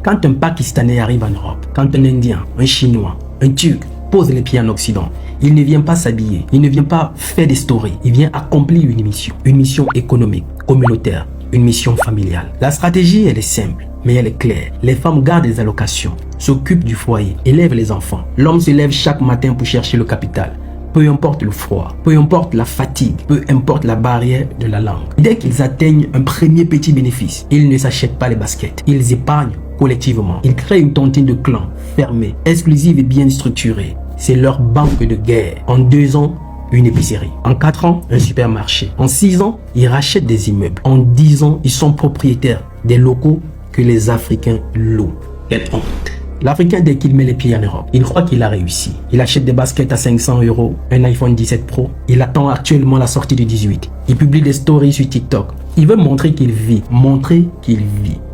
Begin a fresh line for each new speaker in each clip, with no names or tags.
Quand un Pakistanais arrive en Europe, quand un Indien, un Chinois, un Turc pose les pieds en Occident, il ne vient pas s'habiller, il ne vient pas faire des stories, il vient accomplir une mission économique, communautaire, une mission familiale. La stratégie, elle est simple, mais elle est claire. Les femmes gardent les allocations, s'occupent du foyer, élèvent les enfants. L'homme se lève chaque matin pour chercher le capital. Peu importe le froid, peu importe la fatigue, peu importe la barrière de la langue. Dès qu'ils atteignent un premier petit bénéfice, ils ne s'achètent pas les baskets. Ils épargnent collectivement. Ils créent une tontine de clans fermée, exclusive et bien structurée. C'est leur banque de guerre. En 2 ans, une épicerie. En 4 ans, un supermarché. En 6 ans, ils rachètent des immeubles. En 10 ans, ils sont propriétaires des locaux que les Africains louent. Quelle honte! L'Africain, dès qu'il met les pieds en Europe, il croit qu'il a réussi. Il achète des baskets à 500 €, un iPhone 17 Pro. Il attend actuellement la sortie du 18. Il publie des stories sur TikTok. Il veut montrer qu'il vit.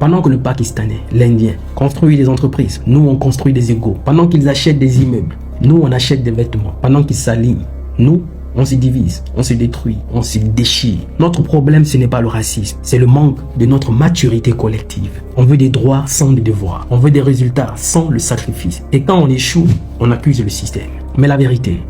Pendant que le Pakistanais, l'Indien, construit des entreprises, nous on construit des égaux. Pendant qu'ils achètent des immeubles, nous on achète des vêtements. Pendant qu'ils s'alignent, nous on se divise, on se détruit, on se déchire. Notre problème, ce n'est pas le racisme, c'est le manque de notre maturité collective. On veut des droits sans des devoirs. On veut des résultats sans le sacrifice. Et quand on échoue, on accuse le système. Mais la vérité,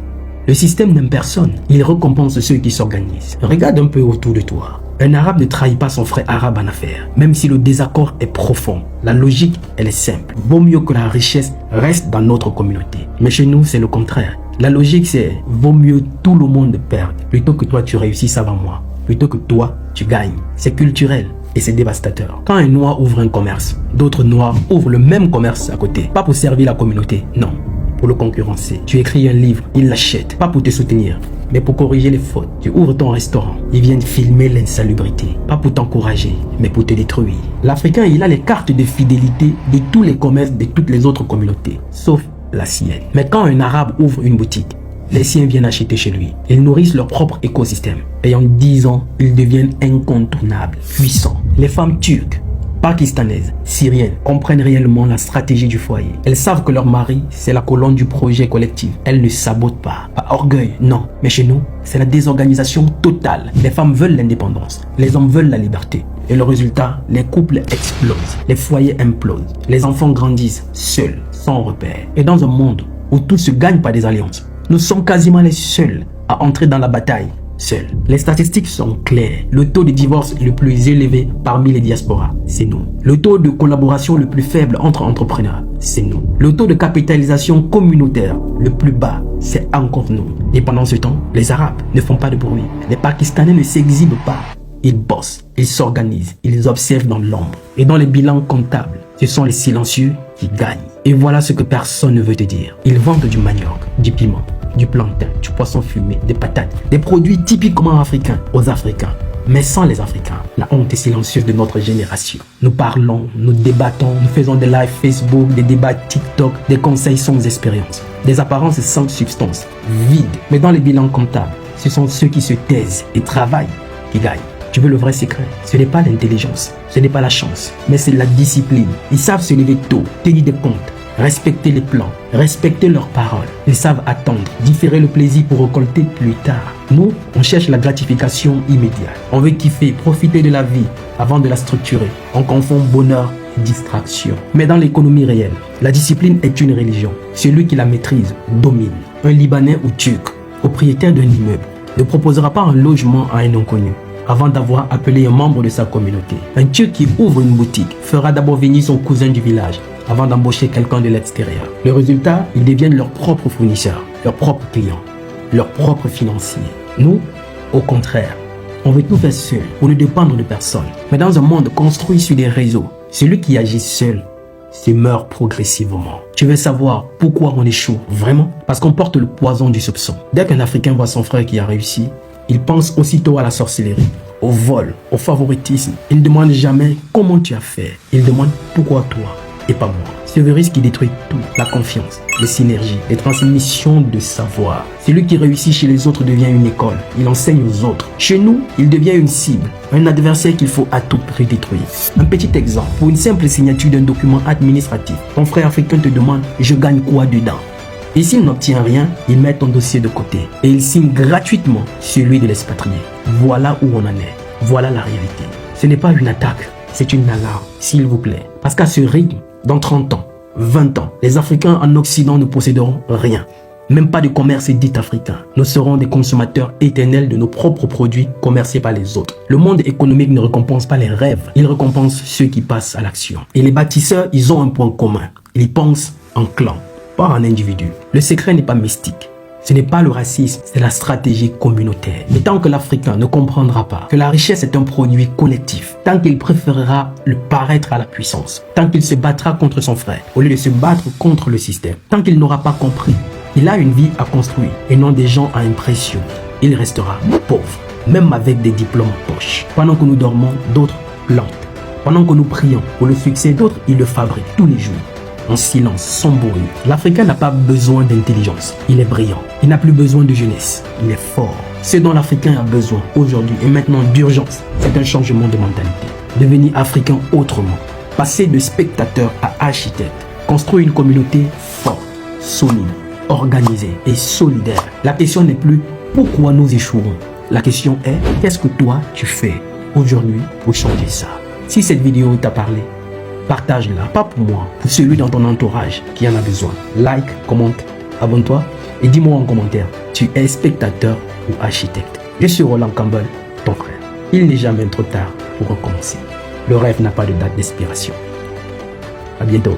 le système n'aime personne. Il récompense ceux qui s'organisent. Regarde un peu autour de toi. Un arabe ne trahit pas son frère arabe en affaires, même si le désaccord est profond. La logique, elle est simple. Vaut mieux que la richesse reste dans notre communauté. Mais chez nous, c'est le contraire. La logique, c'est vaut mieux tout le monde perdre plutôt que toi tu réussisses avant moi, plutôt que toi tu gagnes. C'est culturel et c'est dévastateur. Quand un noir ouvre un commerce, d'autres noirs ouvrent le même commerce à côté. Pas pour servir la communauté, non, pour le concurrencer. Tu écris un livre, ils l'achètent, pas pour te soutenir, mais pour corriger les fautes. Tu ouvres ton restaurant, ils viennent filmer l'insalubrité, pas pour t'encourager, mais pour te détruire. L'Africain, il a les cartes de fidélité de tous les commerces de toutes les autres communautés, sauf la sienne. Mais quand un arabe ouvre une boutique, les siens viennent acheter chez lui. Ils nourrissent leur propre écosystème. Et en 10 ans, ils deviennent incontournables, puissants. Les femmes turques, pakistanaises, syriennes comprennent réellement la stratégie du foyer. Elles savent que leur mari, c'est la colonne du projet collectif. Elles ne sabotent pas. Pas orgueil, non. Mais chez nous, c'est la désorganisation totale. Les femmes veulent l'indépendance. Les hommes veulent la liberté. Et le résultat, les couples explosent. Les foyers implosent. Les enfants grandissent seuls, sans repère. Et dans un monde où tout se gagne par des alliances, nous sommes quasiment les seuls à entrer dans la bataille. Seuls. Les statistiques sont claires. Le taux de divorce le plus élevé parmi les diasporas, c'est nous. Le taux de collaboration le plus faible entre entrepreneurs, c'est nous. Le taux de capitalisation communautaire le plus bas, c'est encore nous. Et pendant ce temps, les Arabes ne font pas de bruit. Les Pakistanais ne s'exhibent pas. Ils bossent, ils s'organisent, ils observent dans l'ombre. Et dans les bilans comptables, ce sont les silencieux qui gagnent. Et voilà ce que personne ne veut te dire. Ils vendent du manioc, du piment, du plantain, du poisson fumé, des patates, des produits typiquement africains aux Africains, mais sans les Africains. La honte est silencieuse de notre génération. Nous parlons, nous débattons, nous faisons des lives Facebook, des débats TikTok, des conseils sans expérience, des apparences sans substance, vides. Mais dans les bilans comptables, ce sont ceux qui se taisent et travaillent qui gagnent. Tu veux le vrai secret? Ce n'est pas l'intelligence, ce n'est pas la chance, mais c'est la discipline. Ils savent se lever tôt, tenir des comptes, respecter les plans, respecter leurs paroles. Ils savent attendre, différer le plaisir pour récolter plus tard. Nous, on cherche la gratification immédiate. On veut kiffer, profiter de la vie avant de la structurer. On confond bonheur et distraction. Mais dans l'économie réelle, la discipline est une religion. Celui qui la maîtrise domine. Un Libanais ou Turc, propriétaire d'un immeuble, ne proposera pas un logement à un inconnu avant d'avoir appelé un membre de sa communauté. Un Turc qui ouvre une boutique fera d'abord venir son cousin du village avant d'embaucher quelqu'un de l'extérieur. Le résultat, ils deviennent leurs propres fournisseurs, leurs propres clients, leurs propres financiers. Nous, au contraire, on veut tout faire seul pour ne dépendre de personne. Mais dans un monde construit sur des réseaux, celui qui agit seul se meurt progressivement. Tu veux savoir pourquoi on échoue vraiment? Parce qu'on porte le poison du soupçon. Dès qu'un Africain voit son frère qui a réussi, il pense aussitôt à la sorcellerie, au vol, au favoritisme. Il ne demande jamais comment tu as fait. Il demande pourquoi toi et pas moi. C'est le risque qui détruit tout. La confiance, les synergies, les transmissions de savoir. Celui qui réussit chez les autres devient une école. Il enseigne aux autres. Chez nous, il devient une cible, un adversaire qu'il faut à tout prix détruire. Un petit exemple. Pour une simple signature d'un document administratif, ton frère africain te demande « je gagne quoi dedans ?» Et s'il n'obtient rien, il met ton dossier de côté et il signe gratuitement celui de l'expatrié. Voilà où on en est. Voilà la réalité. Ce n'est pas une attaque, c'est une alarme, s'il vous plaît. Parce qu'à ce rythme, dans 30 ans, 20 ans, les Africains en Occident ne posséderont rien. Même pas de commerce dit africain. Nous serons des consommateurs éternels de nos propres produits commercés par les autres. Le monde économique ne récompense pas les rêves, il récompense ceux qui passent à l'action. Et les bâtisseurs, ils ont un point commun. Ils pensent en clan, pas en individu. Le secret n'est pas mystique. Ce n'est pas le racisme, c'est la stratégie communautaire. Mais tant que l'Africain ne comprendra pas que la richesse est un produit collectif, tant qu'il préférera le paraître à la puissance, tant qu'il se battra contre son frère au lieu de se battre contre le système, tant qu'il n'aura pas compris qu'il a une vie à construire et non des gens à impressionner, il restera pauvre, même avec des diplômes en poche. Pendant que nous dormons, d'autres plantent. Pendant que nous prions pour le succès, d'autres ils le fabriquent tous les jours. En silence, sans bruit. L'Africain n'a pas besoin d'intelligence, il est brillant. Il n'a plus besoin de jeunesse, il est fort. Ce dont l'Africain a besoin aujourd'hui et maintenant d'urgence, c'est un changement de mentalité. Devenir africain autrement. Passer de spectateur à architecte. Construire une communauté forte, solide, organisée et solidaire. La question n'est plus pourquoi nous échouerons. La question est qu'est-ce que toi tu fais aujourd'hui pour changer ça. Si cette vidéo t'a parlé, partage-la, pas pour moi, pour celui dans ton entourage qui en a besoin. Like, commente, abonne-toi et dis-moi en commentaire, tu es spectateur ou architecte. Je suis Roland Campbell, ton frère. Il n'est jamais trop tard pour recommencer. Le rêve n'a pas de date d'expiration. À bientôt.